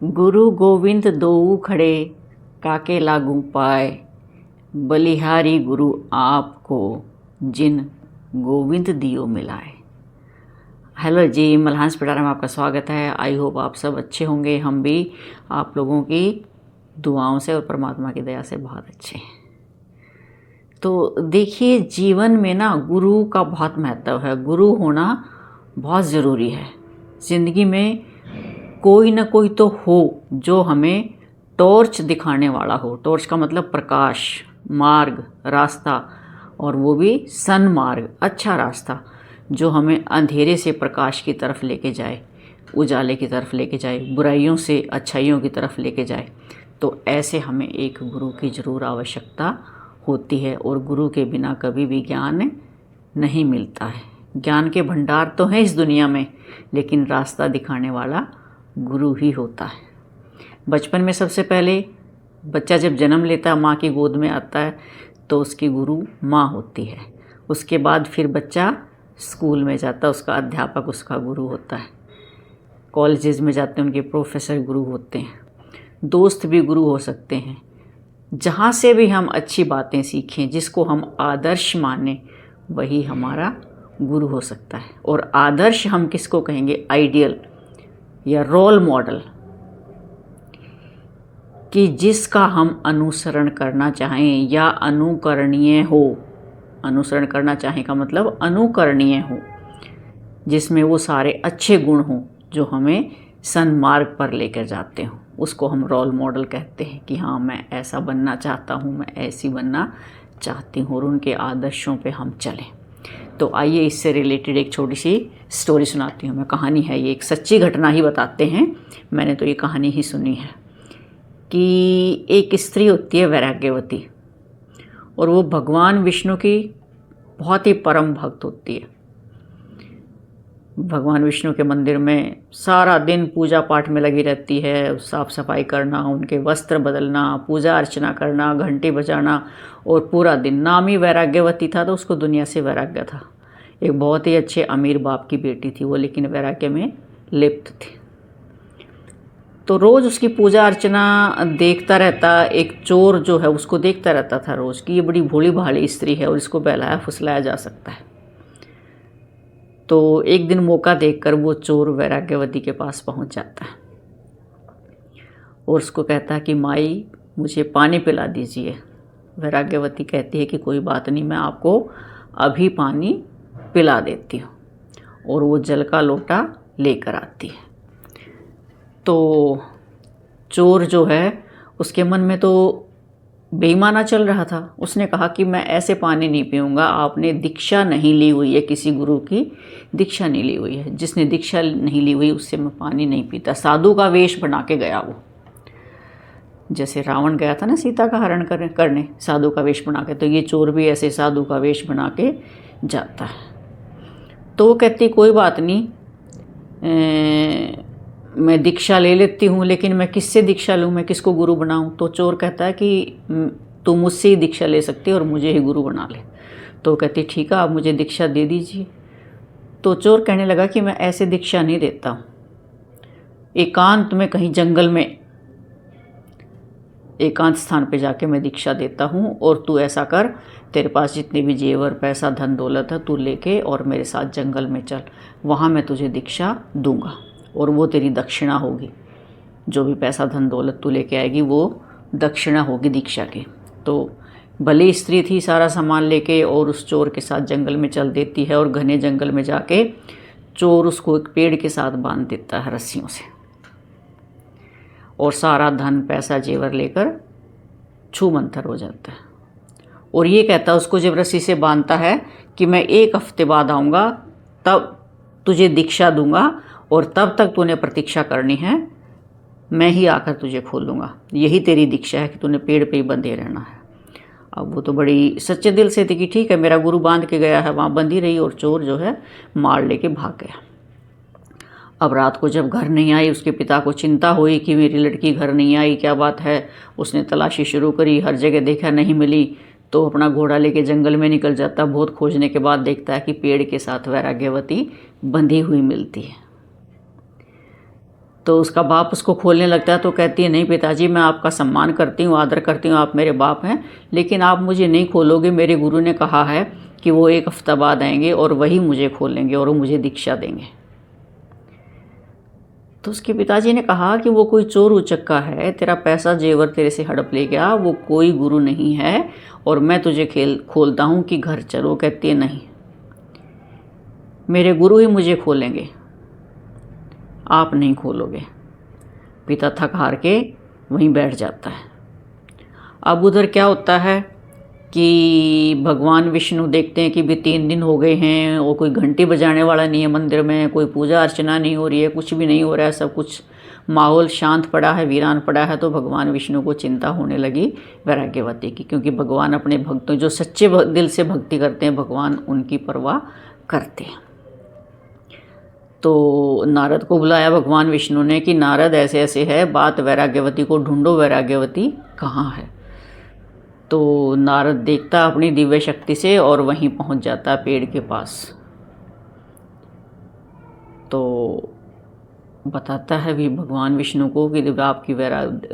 गुरु गोविंद दोऊ खड़े, काके लागू पाए, बलिहारी गुरु आपको, जिन गोविंद दियो मिलाए। हेलो जी, मल्हांस पिटारा में आपका स्वागत है। आई होप आप सब अच्छे होंगे। हम भी आप लोगों की दुआओं से और परमात्मा की दया से बहुत अच्छे हैं। तो देखिए, जीवन में ना गुरु का बहुत महत्व है। गुरु होना बहुत ज़रूरी है। ज़िंदगी में कोई ना कोई तो हो जो हमें टॉर्च दिखाने वाला हो। टॉर्च का मतलब प्रकाश, मार्ग, रास्ता, और वो भी सन्मार्ग, अच्छा रास्ता जो हमें अंधेरे से प्रकाश की तरफ लेके जाए, उजाले की तरफ लेके जाए, बुराइयों से अच्छाइयों की तरफ लेके जाए। तो ऐसे हमें एक गुरु की ज़रूर आवश्यकता होती है। और गुरु के बिना कभी भी ज्ञान नहीं मिलता है। ज्ञान के भंडार तो हैं इस दुनिया में, लेकिन रास्ता दिखाने वाला गुरु ही होता है। बचपन में सबसे पहले बच्चा जब जन्म लेता है, माँ की गोद में आता है, तो उसकी गुरु माँ होती है। उसके बाद फिर बच्चा स्कूल में जाता है, उसका अध्यापक उसका गुरु होता है। कॉलेजेस में जाते हैं, उनके प्रोफेसर गुरु होते हैं। दोस्त भी गुरु हो सकते हैं। जहाँ से भी हम अच्छी बातें सीखें, जिसको हम आदर्श माने, वही हमारा गुरु हो सकता है। और आदर्श हम किसको कहेंगे? आइडियल या रोल मॉडल, कि जिसका हम अनुसरण करना चाहें या अनुकरणीय हो। अनुसरण करना चाहें का मतलब अनुकरणीय हो, जिसमें वो सारे अच्छे गुण हों जो हमें सन्मार्ग पर लेकर जाते हों। उसको हम रोल मॉडल कहते हैं कि हाँ, मैं ऐसा बनना चाहता हूँ, मैं ऐसी बनना चाहती हूँ, और उनके आदर्शों पे हम चलें। तो आइए इससे रिलेटेड एक छोटी सी स्टोरी सुनाती हूँ मैं। कहानी है, ये एक सच्ची घटना ही बताते हैं। मैंने तो ये कहानी ही सुनी है कि एक स्त्री होती है वैराग्यवती, और वो भगवान विष्णु की बहुत ही परम भक्त होती है। भगवान विष्णु के मंदिर में सारा दिन पूजा पाठ में लगी रहती है। साफ़ सफाई करना, उनके वस्त्र बदलना, पूजा अर्चना करना, घंटी बजाना, और पूरा दिन। नाम ही वैराग्यवती था, तो उसको दुनिया से वैराग्य था। एक बहुत ही अच्छे अमीर बाप की बेटी थी वो, लेकिन वैराग्य में लिप्त थी। तो रोज़ उसकी पूजा अर्चना देखता रहता एक चोर जो है, उसको देखता रहता था रोज़ कि ये बड़ी भोली भाली स्त्री है और इसको बहलाया फुसलाया जा सकता है। तो एक दिन मौका देखकर वो चोर वैराग्यवती के पास पहुंच जाता है और उसको कहता है कि माई, मुझे पानी पिला दीजिए। वैराग्यवती कहती है कि कोई बात नहीं, मैं आपको अभी पानी पिला देती हूँ। और वो जल का लोटा लेकर आती है। तो चोर जो है, उसके मन में तो बेईमाना चल रहा था। उसने कहा कि मैं ऐसे पानी नहीं पीऊँगा, आपने दीक्षा नहीं ली हुई है, किसी गुरु की दीक्षा नहीं ली हुई है। जिसने दीक्षा नहीं ली हुई उससे मैं पानी नहीं पीता। साधु का वेश बना के गया वो, जैसे रावण गया था ना सीता का हरण करने साधु का वेश बना के, तो ये चोर भी ऐसे साधु का वेश बना के जाता है। तो वो कहती कोई बात नहीं, मैं दीक्षा ले लेती हूँ, लेकिन मैं किससे दीक्षा लूँ, मैं किसको गुरु बनाऊँ? तो चोर कहता है कि तू मुझसे ही दीक्षा ले सकती है और मुझे ही गुरु बना ले। तो कहती ठीक है, आप मुझे दीक्षा दे दीजिए। तो चोर कहने लगा कि मैं ऐसे दीक्षा नहीं देता हूँ, एकांत में कहीं जंगल में एकांत स्थान पे जाके मैं दीक्षा देता हूँ, और तू ऐसा कर, तेरे पास जितने भी जेवर पैसा धन दौलत है तू लेके और मेरे साथ जंगल में चल, वहाँ मैं तुझे दीक्षा दूंगा और वो तेरी दक्षिणा होगी। जो भी पैसा धन दौलत तू लेके आएगी वो दक्षिणा होगी दीक्षा की। तो भले स्त्री थी, सारा सामान लेके और उस चोर के साथ जंगल में चल देती है, और घने जंगल में जाके चोर उसको एक पेड़ के साथ बांध देता है रस्सियों से, और सारा धन पैसा जेवर लेकर छूमंतर हो जाता है। और ये कहता है उसको, जब रस्सी से बांधता है, कि मैं 1 हफ्ते बाद आऊँगा, तब तुझे दीक्षा दूंगा, और तब तक तूने प्रतीक्षा करनी है, मैं ही आकर तुझे खोलूँगा। यही तेरी दीक्षा है कि तूने पेड़ पे ही बंधे रहना है। अब वो तो बड़ी सच्चे दिल से थी कि ठीक है, मेरा गुरु बांध के गया है, वहाँ बंधी रही, और चोर जो है मार लेके भाग गया। अब रात को जब घर नहीं आई, उसके पिता को चिंता हुई कि मेरी लड़की घर नहीं आई, क्या बात है। उसने तलाशी शुरू करी, हर जगह देखा, नहीं मिली। तो अपना घोड़ा लेके जंगल में निकल जाता। बहुत खोजने के बाद देखता है कि पेड़ के साथ वैराग्यवती बंधी हुई मिलती है। तो उसका बाप उसको खोलने लगता है। तो कहती है नहीं पिताजी, मैं आपका सम्मान करती हूँ, आदर करती हूँ, आप मेरे बाप हैं, लेकिन आप मुझे नहीं खोलोगे। मेरे गुरु ने कहा है कि वो 1 हफ्ता बाद आएंगे और वही मुझे खोलेंगे और वो मुझे दीक्षा देंगे। तो उसके पिताजी ने कहा कि वो कोई चोर उचक्का है, तेरा पैसा जेवर तेरे से हड़प ले गया, वो कोई गुरु नहीं है और मैं तुझे खोलता हूँ कि घर चलो। कहती है नहीं, मेरे गुरु ही मुझे खोलेंगे, आप नहीं खोलोगे। पिता थक हार के वहीं बैठ जाता है। अब उधर क्या होता है कि भगवान विष्णु देखते हैं कि भी 3 दिन हो गए हैं और कोई घंटी बजाने वाला नहीं है मंदिर में, कोई पूजा अर्चना नहीं हो रही है, कुछ भी नहीं हो रहा है, सब कुछ माहौल शांत पड़ा है, वीरान पड़ा है। तो भगवान विष्णु को चिंता होने लगी वैराग्यवती की, क्योंकि भगवान अपने भक्तों जो सच्चे दिल से भक्ति करते हैं, भगवान उनकी परवाह करते हैं। तो नारद को बुलाया भगवान विष्णु ने कि नारद ऐसे ऐसे है बात, वैराग्यवती को ढूंढो, वैराग्यवती कहाँ है। तो नारद देखता अपनी दिव्य शक्ति से और वहीं पहुंच जाता है पेड़ के पास। तो बताता है भी भगवान विष्णु को कि आपकी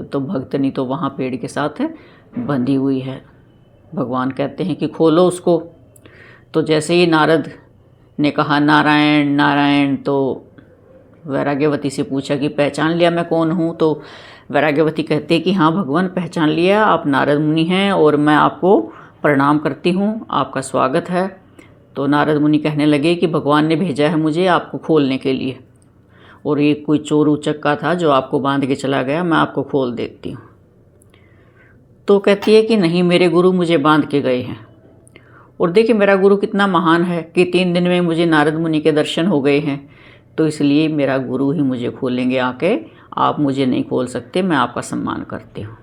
तो भक्तनी तो वहाँ पेड़ के साथ बंधी हुई है। भगवान कहते हैं कि खोलो उसको। तो जैसे ही नारद ने कहा नारायण नारायण, तो वैराग्यवती से पूछा कि पहचान लिया मैं कौन हूँ। तो वैराग्यवती कहते हैं कि हाँ भगवान, पहचान लिया, आप नारद मुनि हैं और मैं आपको प्रणाम करती हूँ, आपका स्वागत है। तो नारद मुनि कहने लगे कि भगवान ने भेजा है मुझे आपको खोलने के लिए, और ये कोई चोर उचक्का था जो आपको बांध के चला गया, मैं आपको खोल देती हूँ। तो कहती है कि नहीं, मेरे गुरु मुझे बांध के गए हैं, और देखिए मेरा गुरु कितना महान है कि 3 दिन में मुझे नारद मुनि के दर्शन हो गए हैं, तो इसलिए मेरा गुरु ही मुझे खोलेंगे आके, आप मुझे नहीं खोल सकते, मैं आपका सम्मान करती हूँ।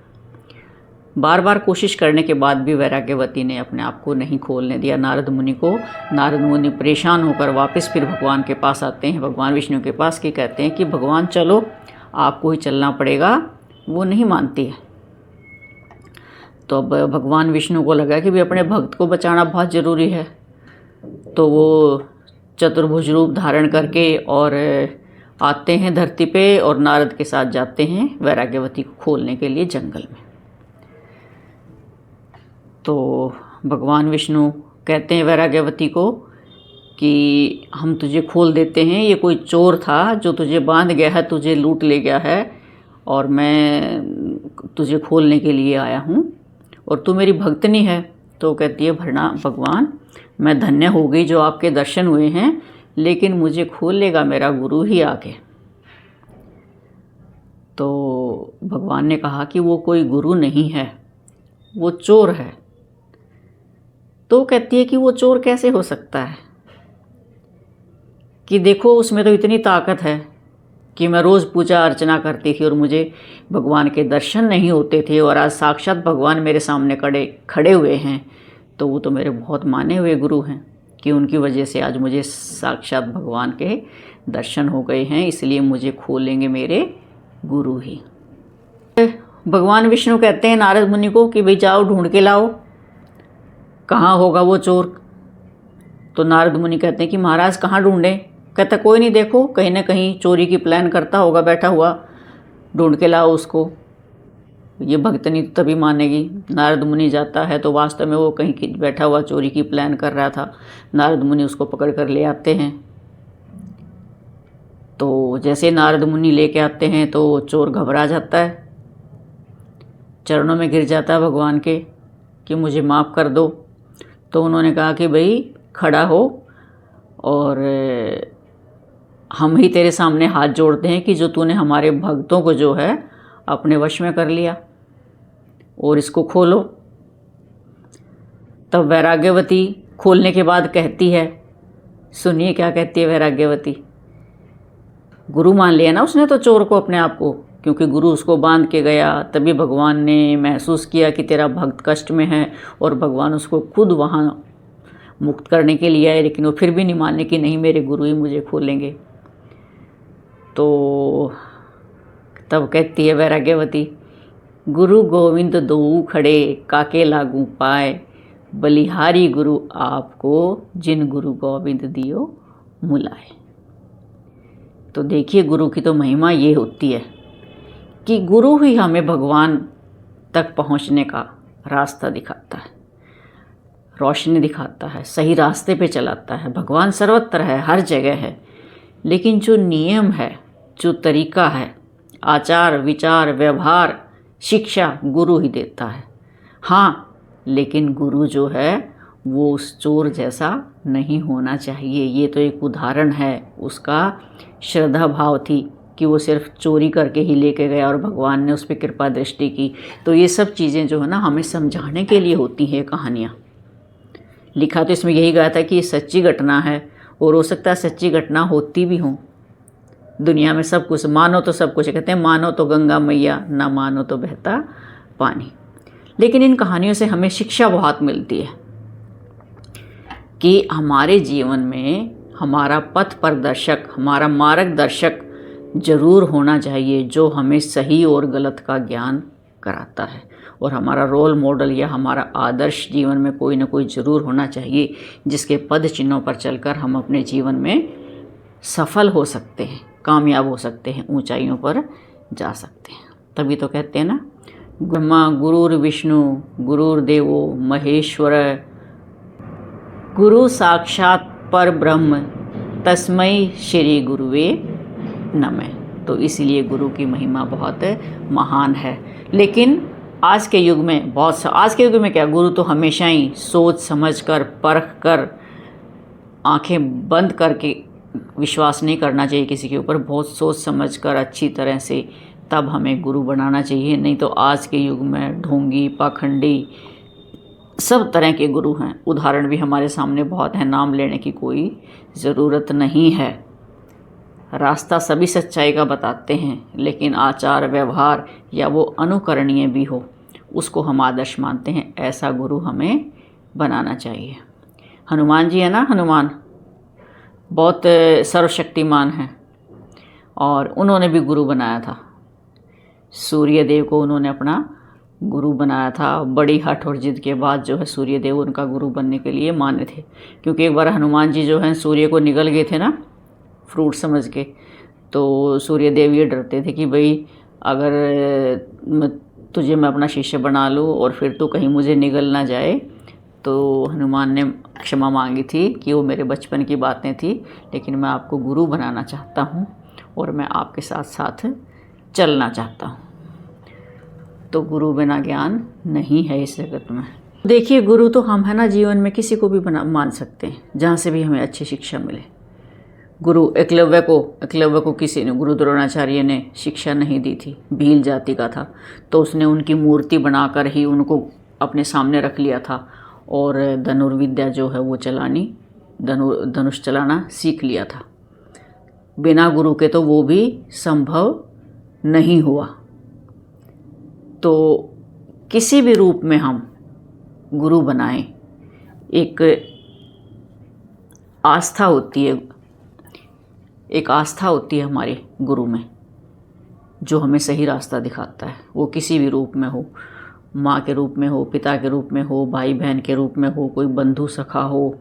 बार बार कोशिश करने के बाद भी वैराग्यवती ने अपने आप को नहीं खोलने दिया नारद मुनि को। नारद मुनि परेशान होकर वापस फिर भगवान के पास आते हैं, भगवान विष्णु के पास, कि कहते हैं कि भगवान चलो, आपको ही चलना पड़ेगा। वो नहीं मानती है। तो अब भगवान विष्णु को लगा कि भी अपने भक्त को बचाना बहुत ज़रूरी है। तो वो चतुर्भुज रूप धारण करके और आते हैं धरती पे और नारद के साथ जाते हैं वैराग्यवती को खोलने के लिए जंगल में। तो भगवान विष्णु कहते हैं वैराग्यवती को कि हम तुझे खोल देते हैं, ये कोई चोर था जो तुझे बांध गया है, तुझे लूट ले गया है, और मैं तुझे खोलने के लिए आया हूँ, और तू मेरी भक्तनी है। तो कहती है भगवान, मैं धन्य हो गई जो आपके दर्शन हुए हैं, लेकिन मुझे खोलेगा मेरा गुरु ही आके। तो भगवान ने कहा कि वो कोई गुरु नहीं है, वो चोर है। तो कहती है कि वो चोर कैसे हो सकता है, कि देखो उसमें तो इतनी ताकत है कि मैं रोज़ पूजा अर्चना करती थी और मुझे भगवान के दर्शन नहीं होते थे, और आज साक्षात भगवान मेरे सामने खड़े हुए हैं। तो वो तो मेरे बहुत माने हुए गुरु हैं कि उनकी वजह से आज मुझे साक्षात भगवान के दर्शन हो गए हैं, इसलिए मुझे खोलेंगे मेरे गुरु ही। भगवान विष्णु कहते हैं नारद मुनि को कि भाई जाओ ढूंढ के लाओ, कहाँ होगा वो चोर। तो नारद मुनि कहते हैं कि महाराज कहाँ ढूंढें। कहता कोई नहीं, देखो कहीं ना कहीं चोरी की प्लान करता होगा बैठा हुआ, ढूंढ के लाओ उसको, ये भक्तनी तो तभी मानेगी। नारद मुनि जाता है तो वास्तव में वो कहीं बैठा हुआ चोरी की प्लान कर रहा था। नारद मुनि उसको पकड़ कर ले आते हैं। तो जैसे नारद मुनि लेके आते हैं तो चोर घबरा जाता है, चरणों में गिर जाता है भगवान के कि मुझे माफ़ कर दो। तो उन्होंने कहा कि भाई खड़ा हो, और हम ही तेरे सामने हाथ जोड़ते हैं कि जो तूने हमारे भक्तों को जो है अपने वश में कर लिया, और इसको खोलो। तब वैराग्यवती खोलने के बाद कहती है, सुनिए क्या कहती है वैराग्यवती। गुरु मान लिया ना उसने तो चोर को अपने आप को, क्योंकि गुरु उसको बांध के गया, तभी भगवान ने महसूस किया कि तेरा भक्त कष्ट में है, और भगवान उसको खुद वहाँ मुक्त करने के लिए आए, लेकिन वो फिर भी नहीं माने कि नहीं मेरे गुरु ही मुझे खोलेंगे। तो तब कहती है वैराग्यवती, गुरु गोविंद दोऊ खड़े काके लागू पाए, बलिहारी गुरु आपको जिन गुरु गोविंद दियो मुलाए। तो देखिए गुरु की तो महिमा ये होती है कि गुरु ही हमें भगवान तक पहुंचने का रास्ता दिखाता है, रोशनी दिखाता है, सही रास्ते पे चलाता है। भगवान सर्वत्र है, हर जगह है, लेकिन जो नियम है, जो तरीका है, आचार विचार व्यवहार शिक्षा गुरु ही देता है। हाँ, लेकिन गुरु जो है वो उस चोर जैसा नहीं होना चाहिए। ये तो एक उदाहरण है, उसका श्रद्धा भाव थी कि वो सिर्फ चोरी करके ही लेके गया और भगवान ने उस पर कृपा दृष्टि की। तो ये सब चीज़ें जो है ना हमें समझाने के लिए होती हैं कहानियाँ। लिखा तो इसमें यही गया था कि ये सच्ची घटना है, और हो सकता है सच्ची घटना होती भी हो। दुनिया में सब कुछ मानो तो सब कुछ, कहते हैं मानो तो गंगा मैया, ना मानो तो बहता पानी। लेकिन इन कहानियों से हमें शिक्षा बहुत मिलती है कि हमारे जीवन में हमारा पथ प्रदर्शक, हमारा मार्गदर्शक जरूर होना चाहिए, जो हमें सही और गलत का ज्ञान कराता है। और हमारा रोल मॉडल या हमारा आदर्श जीवन में कोई ना कोई ज़रूर होना चाहिए, जिसके पद चिन्हों पर चलकर हम अपने जीवन में सफल हो सकते हैं, कामयाब हो सकते हैं, ऊंचाइयों पर जा सकते हैं। तभी तो कहते हैं ना, ब्रह्मा गुरुर्विष्णु गुरुर्देवो महेश्वर, गुरु साक्षात पर ब्रह्म, तस्मै श्री गुरुवे नमः। तो इसलिए गुरु की महिमा बहुत महान है। लेकिन आज के युग में आज के युग में क्या, गुरु तो हमेशा ही सोच समझ कर, परख कर, आंखें बंद करके विश्वास नहीं करना चाहिए किसी के ऊपर। बहुत सोच समझ कर अच्छी तरह से तब हमें गुरु बनाना चाहिए। नहीं तो आज के युग में ढोंगी, पाखंडी, सब तरह के गुरु हैं। उदाहरण भी हमारे सामने बहुत हैं, नाम लेने की कोई ज़रूरत नहीं है। रास्ता सभी सच्चाई का बताते हैं, लेकिन आचार व्यवहार या वो अनुकरणीय भी हो, उसको हम आदर्श मानते हैं। ऐसा गुरु हमें बनाना चाहिए। हनुमान जी है ना, हनुमान बहुत सर्वशक्तिमान हैं, और उन्होंने भी गुरु बनाया था। सूर्य देव को उन्होंने अपना गुरु बनाया था। बड़ी हठ और जिद के बाद जो है सूर्य देव उनका गुरु बनने के लिए माने थे। क्योंकि एक बार हनुमान जी जो हैं सूर्य को निगल गए थे ना, फ्रूट समझ के। तो सूर्य देव ये डरते थे कि भाई अगर तुझे मैं अपना शिष्य बना लूँ और फिर तू कहीं मुझे निगल ना जाए। तो हनुमान ने क्षमा मांगी थी कि वो मेरे बचपन की बातें थी, लेकिन मैं आपको गुरु बनाना चाहता हूँ और मैं आपके साथ साथ चलना चाहता हूँ। तो गुरु बिना ज्ञान नहीं है इस जगत में। देखिए गुरु तो हम है ना जीवन में किसी को भी मान सकते हैं, जहाँ से भी हमें अच्छी शिक्षा मिले। गुरु एकलव्य को किसी ने, गुरु द्रोणाचार्य ने शिक्षा नहीं दी थी, भील जाति का था, तो उसने उनकी मूर्ति बनाकर ही उनको अपने सामने रख लिया था और धनुर्विद्या जो है वो चलानी, धनुष चलाना सीख लिया था। बिना गुरु के तो वो भी संभव नहीं हुआ। तो किसी भी रूप में हम गुरु बनाएं, एक आस्था होती है हमारे गुरु में, जो हमें सही रास्ता दिखाता है। वो किसी भी रूप में हो, माँ के रूप में हो, पिता के रूप में हो, भाई बहन के रूप में हो, कोई बंधु सखा हो।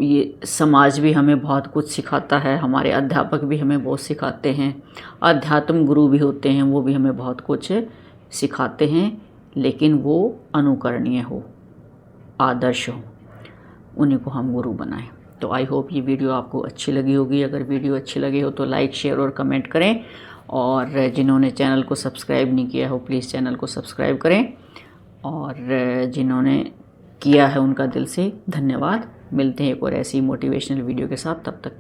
ये समाज भी हमें बहुत कुछ सिखाता है, हमारे अध्यापक भी हमें बहुत सिखाते हैं, अध्यात्म गुरु भी होते हैं, वो भी हमें बहुत कुछ सिखाते हैं। लेकिन वो अनुकरणीय हो, आदर्श हो, उन्हीं को हम गुरु बनाएं। तो आई होप ये वीडियो आपको अच्छी लगी होगी। अगर वीडियो अच्छी लगी हो तो लाइक, शेयर और कमेंट करें, और जिन्होंने चैनल को सब्सक्राइब नहीं किया हो प्लीज़ चैनल को सब्सक्राइब करें, और जिन्होंने किया है उनका दिल से धन्यवाद। मिलते हैं एक और ऐसी मोटिवेशनल वीडियो के साथ, तब तक के